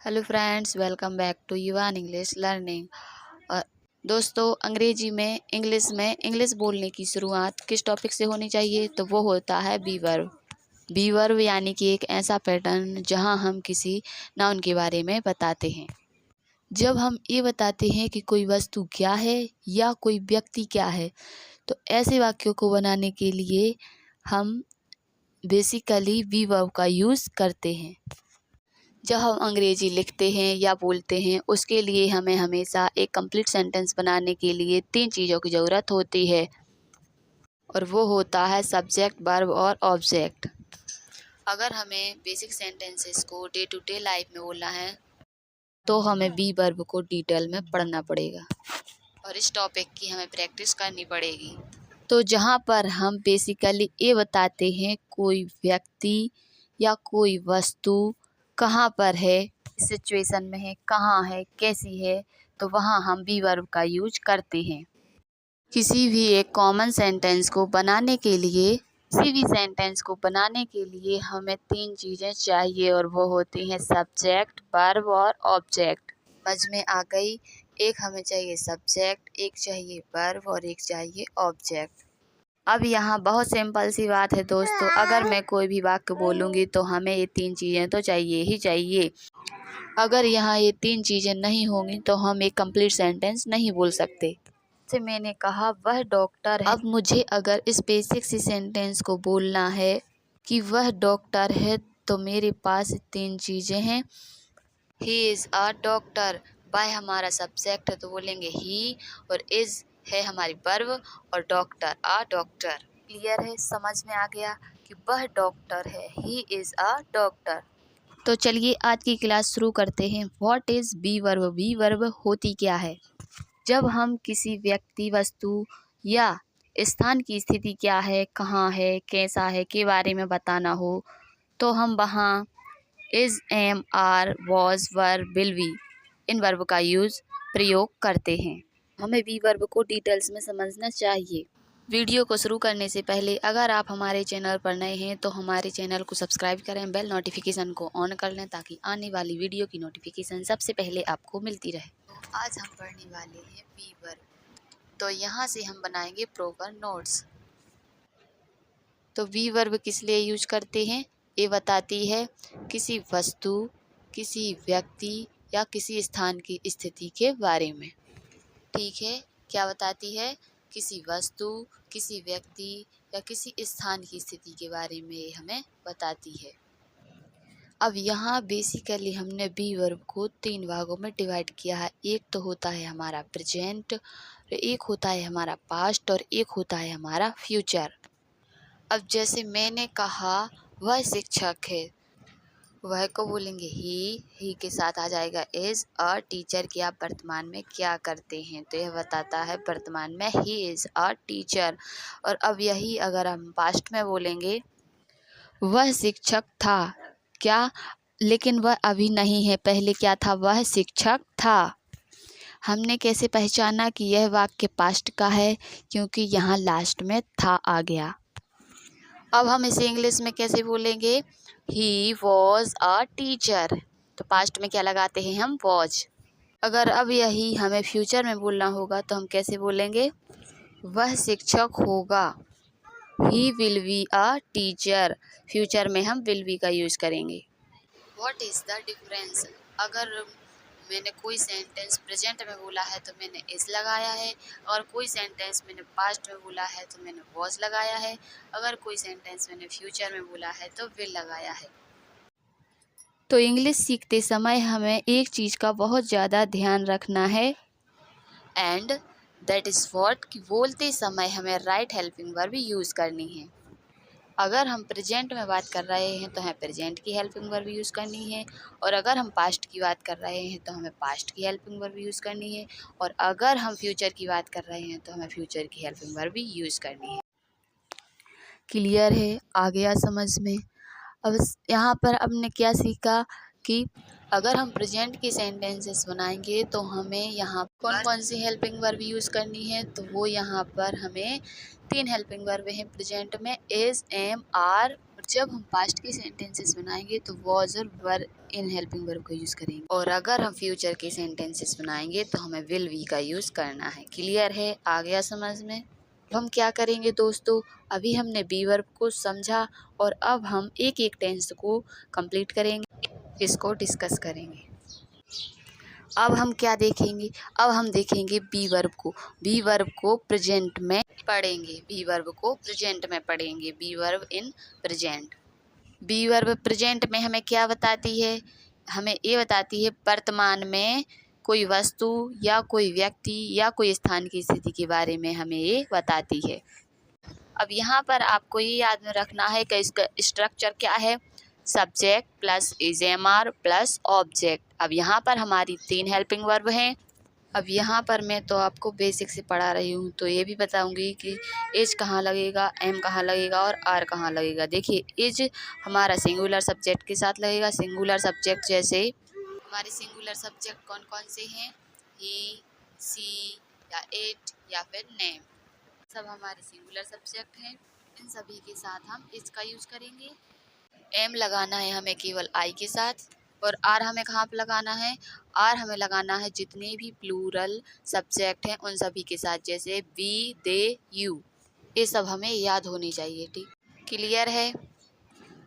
Hello friends, welcome back to Yuvan English learning. और दोस्तों, English में इंग्लिश बोलने की शुरुआत किस टॉपिक से होनी चाहिए? तो वो होता है बी वर्ब। बी वर्ब यानी कि एक ऐसा पैटर्न जहां हम किसी नाउन के बारे में बताते हैं। जब हम ये बताते हैं कि कोई वस्तु क्या है या कोई व्यक्ति क्या है, तो ऐसे वाक्यों को बनाने के लिए हम बेसिकली बी वर्ब का यूज़ करते हैं। जब हम अंग्रेजी लिखते हैं या बोलते हैं, उसके लिए हमें हमेशा एक कंप्लीट सेंटेंस बनाने के लिए 3 चीज़ों की ज़रूरत होती है, और वो होता है सब्जेक्ट, वर्ब और ऑब्जेक्ट। अगर हमें बेसिक सेंटेंसेस को डे टू डे लाइफ में बोलना है, तो हमें बी वर्ब को डिटेल में पढ़ना पड़ेगा और इस टॉपिक की हमें प्रैक्टिस करनी पड़ेगी। तो जहाँ पर हम बेसिकली ये बताते हैं कोई व्यक्ति या कोई वस्तु कहाँ पर है, सिचुएशन में है, कहाँ है, कैसी है, तो वहाँ हम बी वर्ब का यूज करते हैं। किसी भी एक कॉमन सेंटेंस को बनाने के लिए हमें 3 चीज़ें चाहिए, और वो होती हैं सब्जेक्ट, वर्ब और ऑब्जेक्ट। समझ में आ गई? एक हमें चाहिए सब्जेक्ट, एक चाहिए वर्ब और एक चाहिए ऑब्जेक्ट। अब यहाँ बहुत सिंपल सी बात है दोस्तों, अगर मैं कोई भी वाक्य बोलूँगी तो हमें ये 3 चीज़ें तो चाहिए ही चाहिए। अगर यहाँ ये 3 चीज़ें नहीं होंगी तो हम एक कंप्लीट सेंटेंस नहीं बोल सकते। जैसे मैंने कहा वह डॉक्टर है। अब मुझे अगर इस बेसिक सी सेंटेंस को बोलना है कि वह डॉक्टर है, तो मेरे पास 3 चीज़ें हैं। He is a doctor, by हमारा सब्जेक्ट है तो बोलेंगे ही, और इज़ है हमारी वर्ब, और डॉक्टर अ डॉक्टर। क्लियर है? समझ में आ गया कि वह डॉक्टर है, ही इज़ अ डॉक्टर। तो चलिए आज की क्लास शुरू करते हैं। What is be verb? Be verb होती क्या है? जब हम किसी व्यक्ति, वस्तु या स्थान की स्थिति क्या है, कहाँ है, कैसा है के बारे में बताना हो, तो हम वहाँ is, am, are, was, were, will be इन वर्ब का प्रयोग करते हैं। हमें बी वर्ब को डिटेल्स में समझना चाहिए। वीडियो को शुरू करने से पहले अगर आप हमारे चैनल पर नए हैं तो हमारे चैनल को सब्सक्राइब करें, बेल नोटिफिकेशन को ऑन कर लें ताकि आने वाली वीडियो की नोटिफिकेशन सबसे पहले आपको मिलती रहे। तो आज हम पढ़ने वाले हैं बी वर्ब। तो यहाँ से हम बनाएंगे प्रॉपर नोट्स। तो बी वर्ब किस लिए यूज करते हैं? ये बताती है किसी वस्तु, किसी व्यक्ति या किसी स्थान की स्थिति के बारे में। ठीक है, क्या बताती है? किसी वस्तु, किसी व्यक्ति या किसी स्थान की स्थिति के बारे में हमें बताती है। अब यहाँ बेसिकली हमने बी वर्ब को 3 भागों में डिवाइड किया है। एक तो होता है हमारा प्रेजेंट, एक होता है हमारा पास्ट और एक होता है हमारा फ्यूचर। अब जैसे मैंने कहा वह शिक्षक है, वह को बोलेंगे ही के साथ आ जाएगा इज़ अ टीचर कि आप वर्तमान में क्या करते हैं, तो यह बताता है वर्तमान में ही इज़ अ टीचर। और अब यही अगर हम पास्ट में बोलेंगे वह शिक्षक था क्या, लेकिन वह अभी नहीं है, पहले क्या था? वह शिक्षक था। हमने कैसे पहचाना कि यह वाक्य पास्ट का है? क्योंकि यहाँ लास्ट में था आ गया। अब हम इसे इंग्लिश में कैसे बोलेंगे? ही वॉज अ टीचर, तो पास्ट में क्या लगाते हैं हम? वॉज। अगर अब यही हमें फ्यूचर में बोलना होगा तो हम कैसे बोलेंगे? वह शिक्षक होगा, he will be a teacher. Future में हम विल बी का यूज करेंगे। What is the difference? अगर मैंने कोई सेंटेंस प्रेजेंट में बोला है तो मैंने इज़ लगाया है, और कोई सेंटेंस मैंने पास्ट में बोला है तो मैंने वॉज लगाया है, अगर कोई सेंटेंस मैंने फ्यूचर में बोला है तो विल लगाया है। तो इंग्लिश सीखते समय हमें एक चीज़ का बहुत ज़्यादा ध्यान रखना है, एंड दैट इज़ व्हाट, कि बोलते समय हमें राइट हेल्पिंग वर्ब यूज़ करनी है। अगर हम प्रेजेंट में बात कर रहे हैं तो हमें प्रेजेंट की हेल्पिंग वर्ब यूज़ करनी है, और अगर हम पास्ट की बात कर रहे हैं तो हमें पास्ट की हेल्पिंग वर्ब यूज़ करनी है, और अगर हम फ्यूचर की बात कर रहे हैं तो हमें फ्यूचर की हेल्पिंग वर्ब यूज़ करनी है। क्लियर है? आ गया समझ में? अब यहाँ पर हमने क्या सीखा कि अगर हम प्रेजेंट की सेंटेंसेस बनाएंगे तो हमें यहाँ कौन कौन सी हेल्पिंग वर्ब यूज़ करनी है, तो वो यहाँ पर हमें 3 हेल्पिंग वर्ब हैं प्रेजेंट में, इज़, एम, आर, जब हम पास्ट के सेंटेंसेस बनाएंगे तो वॉज और वर इन हेल्पिंग वर्ब का यूज़ करेंगे, और अगर हम फ्यूचर के सेंटेंसेस बनाएंगे तो हमें विल वी का यूज़ करना है। क्लियर है? आ गया समझ में? हम क्या करेंगे दोस्तों, अभी हमने बी वर्ब को समझा और अब हम एक एक टेंस को कंप्लीट करेंगे, इसको डिस्कस करेंगे। अब हम क्या देखेंगे, अब हम देखेंगे बी वर्ब को। बी वर्ब को प्रेजेंट में पढ़ेंगे, बी वर्ब को प्रेजेंट में पढ़ेंगे, be verb in present. Be verb present में हमें क्या बताती है, हमें ये बताती है वर्तमान में कोई वस्तु या कोई व्यक्ति या कोई स्थान की स्थिति के बारे में हमें ये बताती है। अब यहाँ पर आपको ये याद में रखना है कि इसका स्ट्रक्चर क्या है, subject plus is am are plus object. अब यहाँ पर हमारी 3 हेल्पिंग वर्ब हैं। अब यहाँ पर मैं तो आपको बेसिक से पढ़ा रही हूँ, तो ये भी बताऊँगी कि इज कहाँ लगेगा, एम कहाँ लगेगा और आर कहाँ लगेगा। देखिए, इज हमारा सिंगुलर सब्जेक्ट के साथ लगेगा। सिंगुलर सब्जेक्ट जैसे हमारे सिंगुलर सब्जेक्ट कौन कौन से हैं, ही, सी या इट या फिर नेम, सब हमारे सिंगुलर सब्जेक्ट हैं। इन सभी के साथ हम इज का यूज़ करेंगे। एम लगाना है हमें केवल आई के साथ, और आर हमें कहाँ पे लगाना है, आर हमें लगाना है जितने भी प्लूरल सब्जेक्ट हैं उन सभी के साथ, जैसे वी, दे, यू, ये सब हमें याद होनी चाहिए। ठीक, क्लियर है?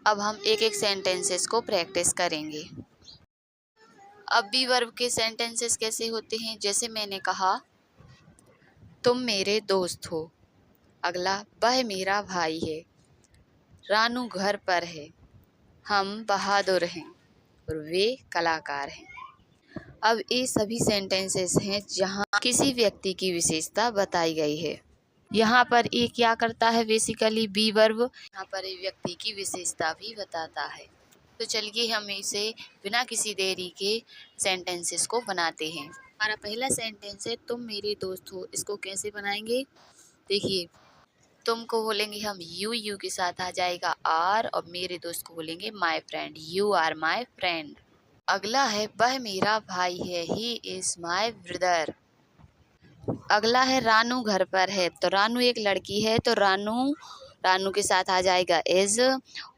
अब हम एक एक सेंटेंसेस को प्रैक्टिस करेंगे। अब बी वर्ब के सेंटेंसेस कैसे होते हैं, जैसे मैंने कहा तुम मेरे दोस्त हो। अगला, वह मेरा भाई है। रानू घर पर है। हम बहादुर हैं और वे कलाकार हैं। अब ये सभी सेंटेंसेस हैं जहाँ किसी व्यक्ति की विशेषता बताई गई है। यहाँ पर ये क्या करता है, बेसिकली बी वर्ब यहाँ पर ये व्यक्ति की विशेषता भी बताता है। तो चलिए हम इसे बिना किसी देरी के सेंटेंसेस को बनाते हैं। हमारा पहला सेंटेंस है तुम मेरे दोस्त हो। इसको कैसे बनाएंगे, देखिए, तुम को बोलेंगे हम यू, यू के साथ आ जाएगा आर, और मेरे दोस्त को बोलेंगे my friend, you are my friend. अगला है वह मेरा भाई है, ही इज माय ब्रदर। अगला है रानू घर पर है, तो रानू एक लड़की है, तो रानू, रानू के साथ आ जाएगा इज,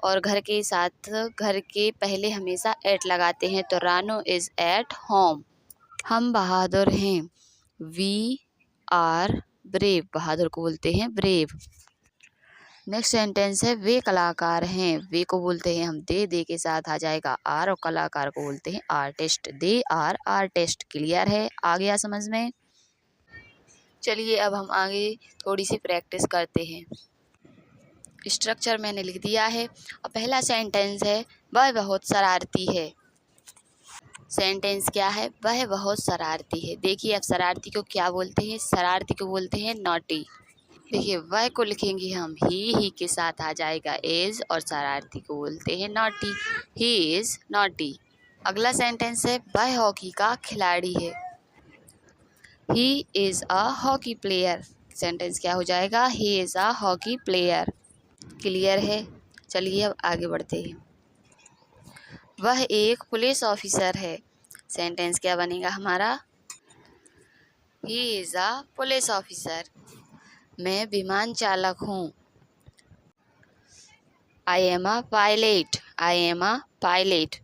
और घर के साथ, घर के पहले हमेशा एट लगाते हैं, तो रानू इज एट होम। हम बहादुर हैं, वी आर ब्रेव, बहादुर को बोलते हैं ब्रेव। नेक्स्ट सेंटेंस है वे कलाकार हैं, वे को बोलते हैं हम दे के साथ आ जाएगा आर, और कलाकार को बोलते हैं artist, they are artist. Clear है? आ गया समझ में? चलिए अब हम आगे थोड़ी सी प्रैक्टिस करते हैं। स्ट्रक्चर मैंने लिख दिया है, और पहला सेंटेंस है वह बहुत शरारती है। सेंटेंस क्या है, वह बहुत शरारती है। देखिए, अब शरारती को क्या बोलते हैं, शरारती को बोलते हैं नॉटी। देखिए, वह को लिखेंगे हम ही के साथ आ जाएगा इज, और शरारती को बोलते हैं नॉटी, ही इज नॉटी। अगला सेंटेंस है वह हॉकी का खिलाड़ी है, he is a hockey player. Sentence क्या हो जाएगा, ही is a hockey player. Clear है? चलिए अब आगे बढ़ते हैं। वह एक पुलिस ऑफिसर है। सेंटेंस क्या बनेगा हमारा, ही इज अ पुलिस ऑफिसर। मैं विमान चालक हूँ, I am a pilot, I am a pilot.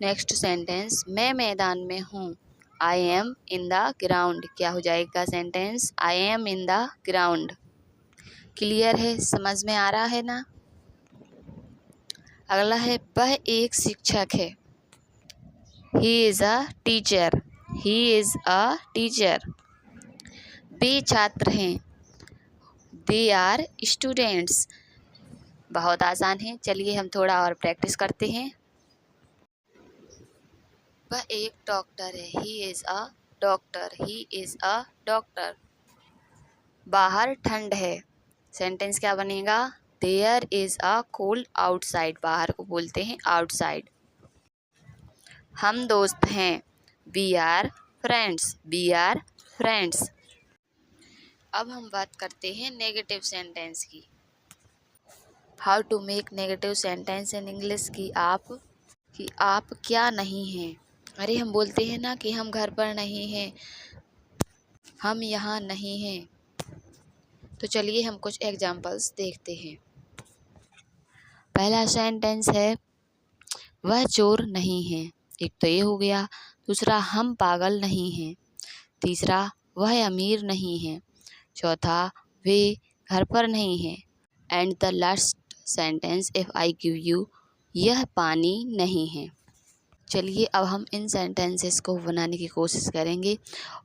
Next sentence मैं मैदान में हूँ, I am in the ground. क्या हो जाएगा sentence, I am in the ground. Clear है? समझ में आ रहा है ना? अगला है वह एक शिक्षक है, he is a teacher, he is a teacher. वे छात्र हैं, दे आर स्टूडेंट्स। बहुत आसान है, चलिए हम थोड़ा और प्रैक्टिस करते हैं। वह एक डॉक्टर है, he is a doctor, he is a doctor. बाहर ठंड है। सेंटेंस क्या बनेगा, there is a cold outside. बाहर को बोलते हैं आउटसाइड। हम दोस्त हैं, we are friends, we are friends. अब हम बात करते हैं नेगेटिव सेंटेंस की। How to make negative sentence in English. कि आप क्या नहीं हैं। अरे हम बोलते हैं ना कि हम घर पर नहीं हैं, हम यहाँ नहीं हैं। तो चलिए हम कुछ एग्जाम्पल्स देखते हैं। पहला सेंटेंस है वह चोर नहीं है, एक तो ये हो गया। दूसरा हम पागल नहीं हैं। तीसरा वह अमीर नहीं है। चौथा वे घर पर नहीं है। And the last sentence if I give you, यह पानी नहीं है। चलिए अब हम इन सेंटेंसेस को बनाने की कोशिश करेंगे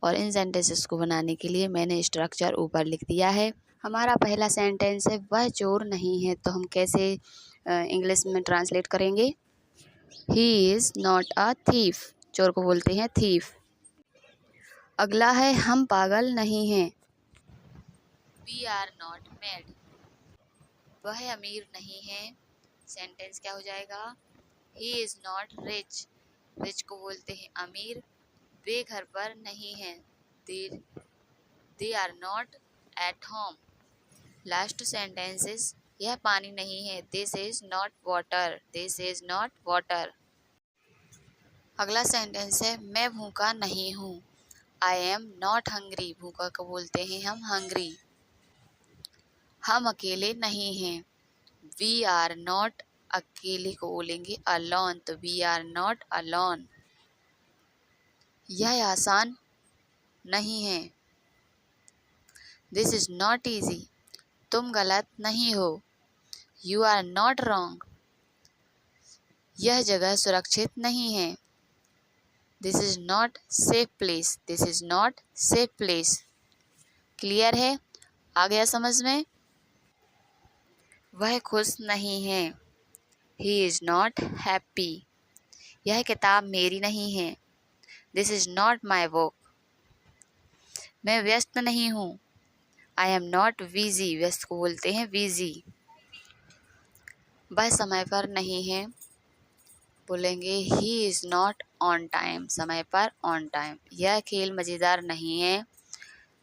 और इन सेंटेंसेस को बनाने के लिए मैंने स्ट्रक्चर ऊपर लिख दिया है। हमारा पहला सेंटेंस है वह चोर नहीं है, तो हम कैसे इंग्लिश में ट्रांसलेट करेंगे? ही इज़ नॉट अ थीफ, चोर को बोलते हैं थीफ। अगला है हम पागल नहीं हैं, वी आर नॉट मैड। वह अमीर नहीं है, सेंटेंस क्या हो जाएगा? He is not rich, rich को बोलते हैं अमीर। वे घर पर नहीं हैं, they are not at home. Last sentences यह पानी नहीं है, this is not water, this is not water. अगला सेंटेंस है मैं भूखा नहीं हूँ, आई एम नॉट हंग्री, भूखा को बोलते हैं हम हंग्री। हम अकेले नहीं हैं, वी आर नॉट, अकेले को बोलेंगे अलोन, तो वी आर नॉट अलोन। यह आसान नहीं है, दिस इज नॉट ईजी, तुम गलत नहीं हो, यू आर नॉट रॉन्ग। यह जगह सुरक्षित नहीं है, this is not safe place, this is not safe place. Clear है? आ गया समझ में? वह खुश नहीं है, ही इज नॉट हैप्पी। यह किताब मेरी नहीं है, this is not my book. मैं व्यस्त नहीं हूँ, आई एम नॉट बिजी, व्यस्त को बोलते हैं बिजी। वह समय पर नहीं है, बोलेंगे he is not on time, समय पर ऑन टाइम। यह खेल मज़ेदार नहीं है,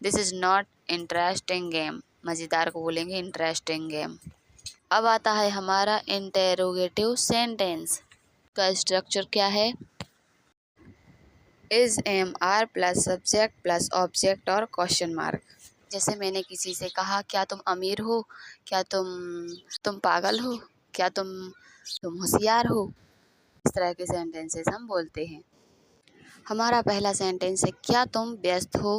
this is not interesting game, मज़ेदार को बोलेंगे इंटरेस्टिंग गेम। अब आता है हमारा इंटेरोगेटिव सेंटेंस का स्ट्रक्चर क्या है? Is am are plus subject plus object और क्वेश्चन मार्क। जैसे मैंने किसी से कहा क्या तुम अमीर हो, क्या तुम पागल हो, क्या तुम होशियार हो, इस तरह के सेंटेंसेस हम बोलते हैं। हमारा पहला सेंटेंस है क्या तुम व्यस्त हो।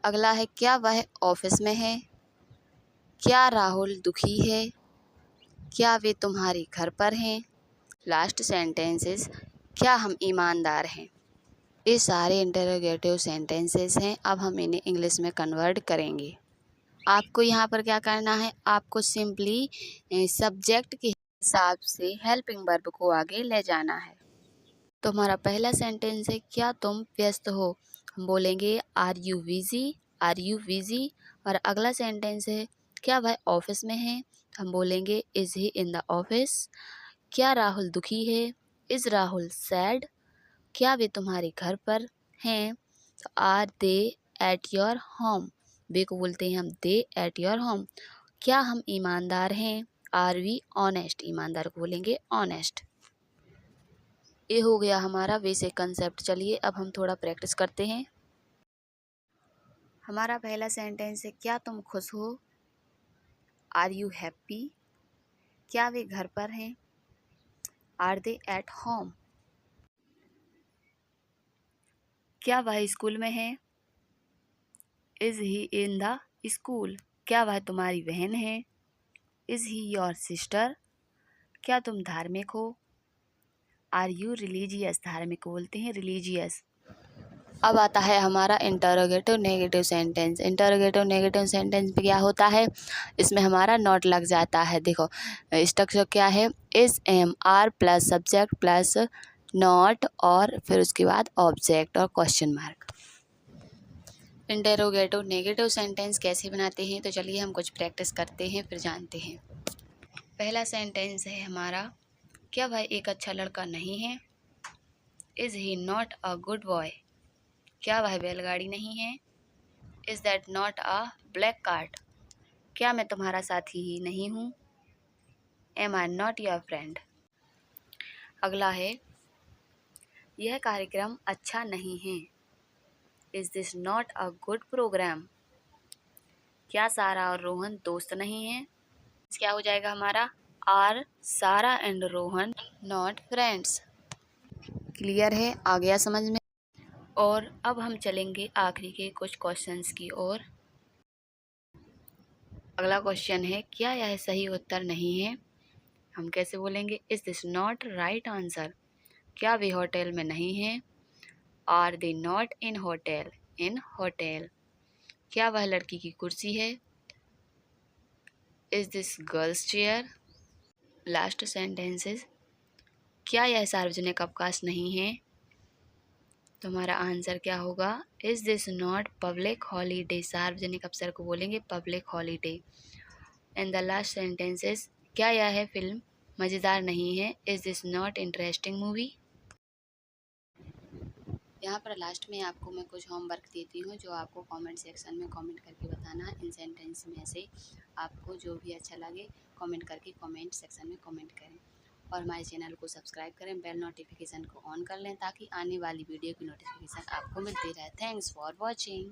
अगला है क्या वह ऑफिस में है, क्या राहुल दुखी है, क्या वे तुम्हारे घर पर हैं। लास्ट सेंटेंसेस क्या हम ईमानदार हैं। ये सारे इंटरोगेटिव सेंटेंसेस हैं। अब हम इन्हें इंग्लिश में कन्वर्ट करेंगे। आपको यहाँ पर क्या करना है, आपको सिंपली सब्जेक्ट के हिसाब से हेल्पिंग वर्ब को आगे ले जाना है। तो हमारा पहला सेंटेंस है क्या तुम व्यस्त हो, हम बोलेंगे are you busy, are you busy. और अगला सेंटेंस है क्या वह ऑफिस में है, हम बोलेंगे is he in the office. क्या राहुल दुखी है, इज राहुल सैड। क्या वे तुम्हारे घर पर हैं, तो are they at your home, वे को बोलते हैं हम दे एट योर होम। क्या हम ईमानदार हैं, आर वी ऑनेस्ट, ईमानदार को बोलेंगे ऑनेस्ट। ये हो गया हमारा बेसिक कंसेप्ट। चलिए अब हम थोड़ा प्रैक्टिस करते हैं। हमारा पहला सेंटेंस है क्या तुम खुश हो, आर यू हैप्पी। क्या वे घर पर हैं, आर दे एट होम। क्या वह स्कूल में है, is he in the school. क्या वह तुम्हारी बहन है, इज ही योर सिस्टर। क्या तुम धार्मिक हो, आर यू रिलीजियस, धार्मिक को बोलते हैं रिलीजियस। अब आता है हमारा interrogative negative sentence. Interrogative negative sentence में क्या होता है, इसमें हमारा नॉट लग जाता है। देखो स्ट्रक्चर क्या है, is am are plus subject plus not और फिर उसके बाद ऑब्जेक्ट और question mark. Interrogative negative sentence कैसे बनाते हैं, तो चलिए हम कुछ प्रैक्टिस करते हैं फिर जानते हैं। पहला सेंटेंस है हमारा क्या वह एक अच्छा लड़का नहीं है, is he not a good boy. क्या वह बैलगाड़ी नहीं है, is that not a black cart. क्या मैं तुम्हारा साथी ही नहीं हूँ, am I not your friend. अगला है यह कार्यक्रम अच्छा नहीं है, is this not a good program. क्या सारा और रोहन दोस्त नहीं है, क्या हो जाएगा हमारा, आर सारा and Rohan not friends. Clear है? आ गया समझ में? और अब हम चलेंगे आखिरी के कुछ क्वेश्चंस की ओर। अगला क्वेश्चन है, क्या यह सही उत्तर नहीं है? हम कैसे बोलेंगे? Is this not right answer? क्या वे होटल में नहीं है? Are they not in hotel? In hotel. क्या वह लड़की की कुर्सी है? Is this girl's chair? Last sentences. क्या यह सार्वजनिक अवकाश नहीं है? तुम्हारा आंसर क्या होगा? Is this not public holiday? सार्वजनिक अवसर को बोलेंगे public holiday. And the last sentences, क्या यह फिल्म मज़ेदार नहीं है? Is this not interesting movie? यहाँ पर लास्ट में आपको मैं कुछ होमवर्क देती हूँ जो आपको कमेंट सेक्शन में कमेंट करके बताना है। इन सेंटेंस में से आपको जो भी अच्छा लगे कमेंट करके कमेंट सेक्शन में कमेंट करें और हमारे चैनल को सब्सक्राइब करें, बेल नोटिफिकेशन को ऑन कर लें ताकि आने वाली वीडियो की नोटिफिकेशन आपको मिलती रहे। Thanks for watching.